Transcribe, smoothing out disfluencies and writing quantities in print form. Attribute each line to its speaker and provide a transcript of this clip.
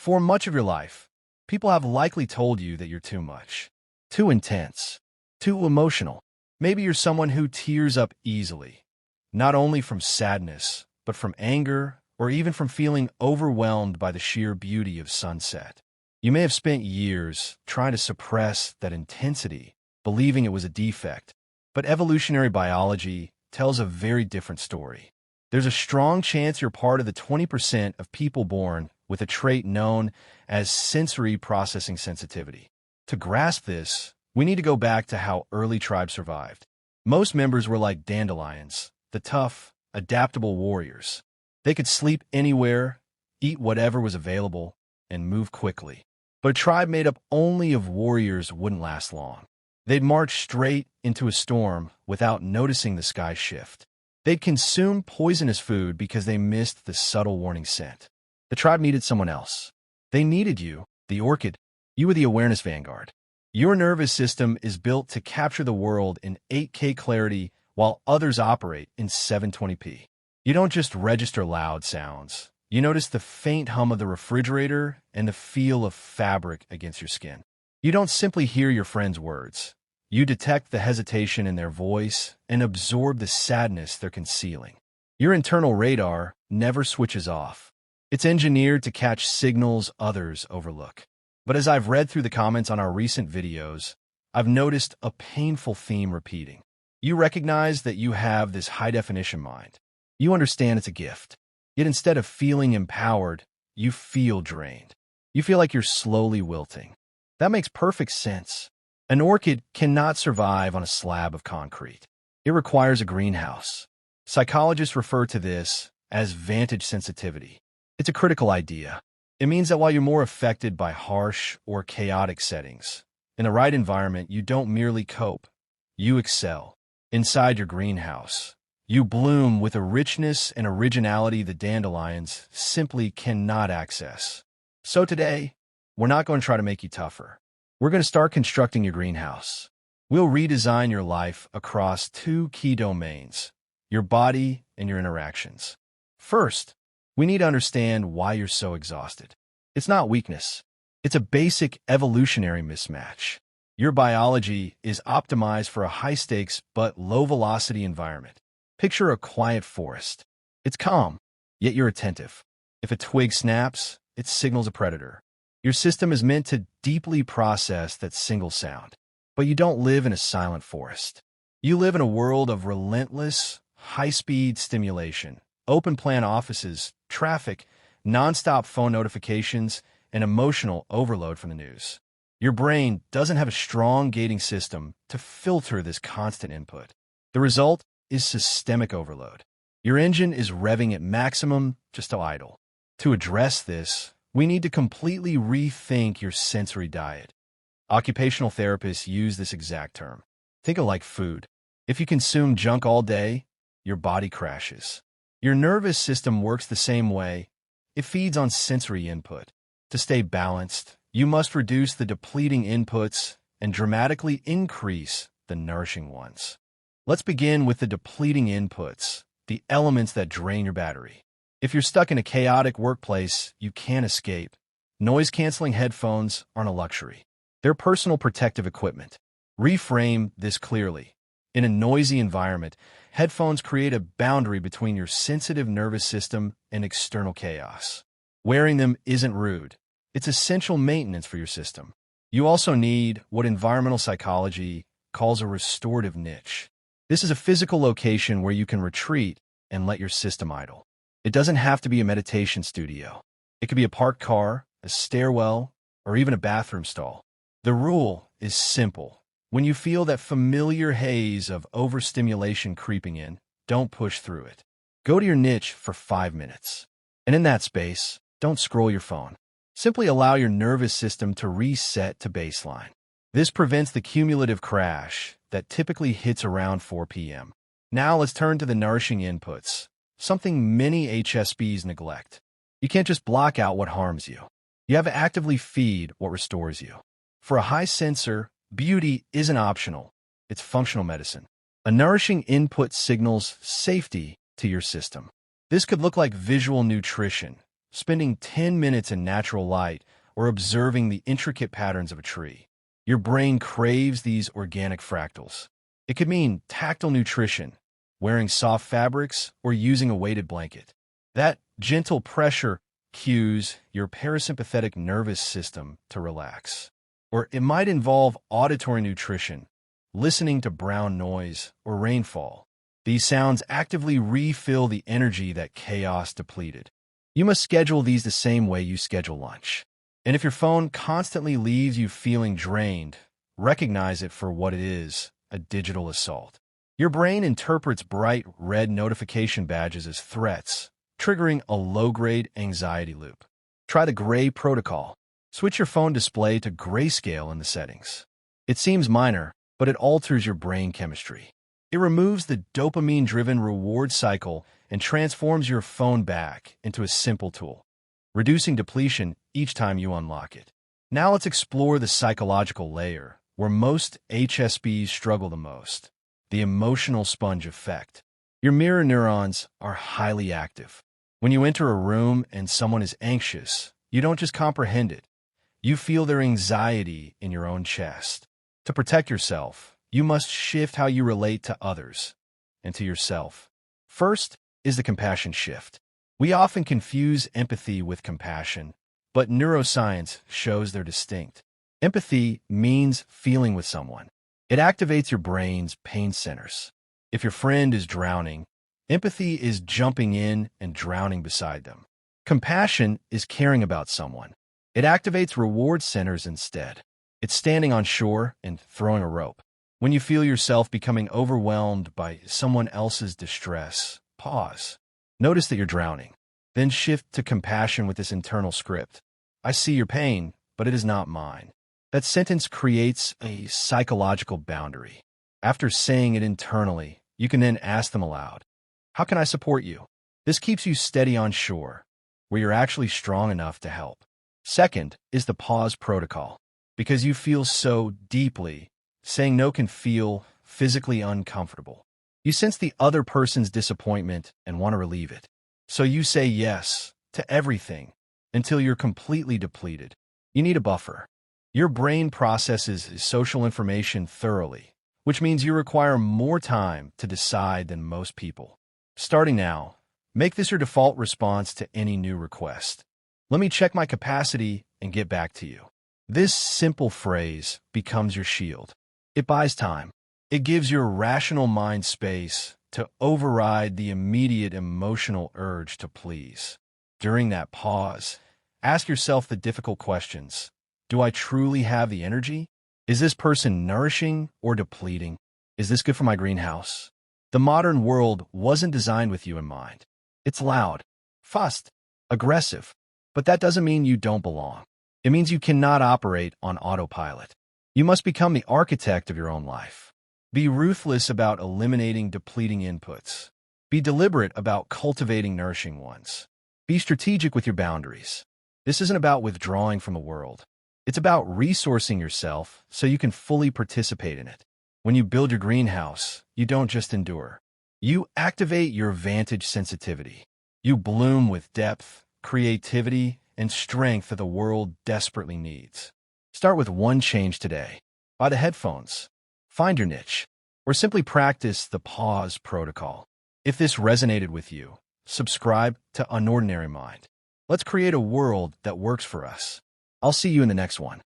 Speaker 1: For much of your life, people have likely told you that you're too much, too intense, too emotional. Maybe you're someone who tears up easily, not only from sadness, but from anger or even from feeling overwhelmed by the sheer beauty of sunset. You may have spent years trying to suppress that intensity, believing it was a defect, but evolutionary biology tells a very different story. There's a strong chance you're part of the 20% of people born with a trait known as sensory processing sensitivity. To grasp this, we need to go back to how early tribes survived. Most members were like dandelions, the tough, adaptable warriors. They could sleep anywhere, eat whatever was available, and move quickly. But a tribe made up only of warriors wouldn't last long. They'd march straight into a storm without noticing the sky shift. They'd consume poisonous food because they missed the subtle warning scent. The tribe needed someone else. They needed you, the orchid. You were the awareness vanguard. Your nervous system is built to capture the world in 8K clarity while others operate in 720p. You don't just register loud sounds. You notice the faint hum of the refrigerator and the feel of fabric against your skin. You don't simply hear your friends' words. You detect the hesitation in their voice and absorb the sadness they're concealing. Your internal radar never switches off. It's engineered to catch signals others overlook. But as I've read through the comments on our recent videos, I've noticed a painful theme repeating. You recognize that you have this high-definition mind. You understand it's a gift. Yet instead of feeling empowered, you feel drained. You feel like you're slowly wilting. That makes perfect sense. An orchid cannot survive on a slab of concrete. It requires a greenhouse. Psychologists refer to this as vantage sensitivity. It's a critical idea. It means that while you're more affected by harsh or chaotic settings, in the right environment, you don't merely cope. You excel. Inside your greenhouse, you bloom with a richness and originality the dandelions simply cannot access. So today, we're not going to try to make you tougher. We're going to start constructing your greenhouse. We'll redesign your life across two key domains, your body and your interactions. First, we need to understand why you're so exhausted. It's not weakness. It's a basic evolutionary mismatch. Your biology is optimized for a high-stakes but low-velocity environment. Picture a quiet forest. It's calm, yet you're attentive. If a twig snaps, it signals a predator. Your system is meant to deeply process that single sound. But you don't live in a silent forest. You live in a world of relentless, high-speed stimulation, open-plan offices, traffic, non-stop phone notifications, and emotional overload from the news. Your brain doesn't have a strong gating system to filter this constant input. The result is systemic overload. Your engine is revving at maximum just to idle. To address this, we need to completely rethink your sensory diet. Occupational therapists use this exact term. Think of like food. If you consume junk all day, your body crashes. Your nervous system works the same way. It feeds on sensory input. To stay balanced, you must reduce the depleting inputs and dramatically increase the nourishing ones. Let's begin with the depleting inputs, the elements that drain your battery. If you're stuck in a chaotic workplace, you can't escape. Noise-canceling headphones aren't a luxury. They're personal protective equipment. Reframe this clearly. In a noisy environment, headphones create a boundary between your sensitive nervous system and external chaos. Wearing them isn't rude. It's essential maintenance for your system. You also need what environmental psychology calls a restorative niche. This is a physical location where you can retreat and let your system idle. It doesn't have to be a meditation studio. It could be a parked car, a stairwell, or even a bathroom stall. The rule is simple. When you feel that familiar haze of overstimulation creeping in, don't push through it. Go to your niche for 5 minutes. And in that space, don't scroll your phone. Simply allow your nervous system to reset to baseline. This prevents the cumulative crash that typically hits around 4 p.m. Now let's turn to the nourishing inputs, something many HSPs neglect. You can't just block out what harms you. You have to actively feed what restores you. For a high sensor, beauty isn't optional. It's functional medicine. A nourishing input signals safety to your system. This could look like visual nutrition, spending 10 minutes in natural light, or observing the intricate patterns of a tree. Your brain craves these organic fractals. It could mean tactile nutrition, wearing soft fabrics, or using a weighted blanket. That gentle pressure cues your parasympathetic nervous system to relax. Or it might involve auditory nutrition, listening to brown noise or rainfall. These sounds actively refill the energy that chaos depleted. You must schedule these the same way you schedule lunch. And if your phone constantly leaves you feeling drained, recognize it for what it is, a digital assault. Your brain interprets bright red notification badges as threats, triggering a low-grade anxiety loop. Try the gray protocol. Switch your phone display to grayscale in the settings. It seems minor, but it alters your brain chemistry. It removes the dopamine-driven reward cycle and transforms your phone back into a simple tool, reducing depletion each time you unlock it. Now let's explore the psychological layer, where most HSPs struggle the most: the emotional sponge effect. Your mirror neurons are highly active. When you enter a room and someone is anxious, you don't just comprehend it. You feel their anxiety in your own chest. To protect yourself, you must shift how you relate to others and to yourself. First is the compassion shift. We often confuse empathy with compassion, but neuroscience shows they're distinct. Empathy means feeling with someone. It activates your brain's pain centers. If your friend is drowning, empathy is jumping in and drowning beside them. Compassion is caring about someone. It activates reward centers instead. It's standing on shore and throwing a rope. When you feel yourself becoming overwhelmed by someone else's distress, pause. Notice that you're drowning. Then shift to compassion with this internal script. I see your pain, but it is not mine. That sentence creates a psychological boundary. After saying it internally, you can then ask them aloud, how can I support you? This keeps you steady on shore, where you're actually strong enough to help. Second is the pause protocol. Because you feel so deeply, saying no can feel physically uncomfortable. You sense the other person's disappointment and want to relieve it. So you say yes to everything until you're completely depleted. You need a buffer. Your brain processes social information thoroughly, which means you require more time to decide than most people. Starting now, make this your default response to any new request. Let me check my capacity and get back to you. This simple phrase becomes your shield. It buys time. It gives your rational mind space to override the immediate emotional urge to please. During that pause, ask yourself the difficult questions. Do I truly have the energy? Is this person nourishing or depleting? Is this good for my greenhouse? The modern world wasn't designed with you in mind. It's loud, fussed, aggressive, but that doesn't mean you don't belong. It means you cannot operate on autopilot. You must become the architect of your own life. Be ruthless about eliminating depleting inputs. Be deliberate about cultivating nourishing ones. Be strategic with your boundaries. This isn't about withdrawing from the world. It's about resourcing yourself so you can fully participate in it. When you build your greenhouse, you don't just endure. You activate your vantage sensitivity. You bloom with depth, creativity, and strength that the world desperately needs. Start with one change today. Buy the headphones. Find your niche. Or simply practice the pause protocol. If this resonated with you, subscribe to Unordinary Mind. Let's create a world that works for us. I'll see you in the next one.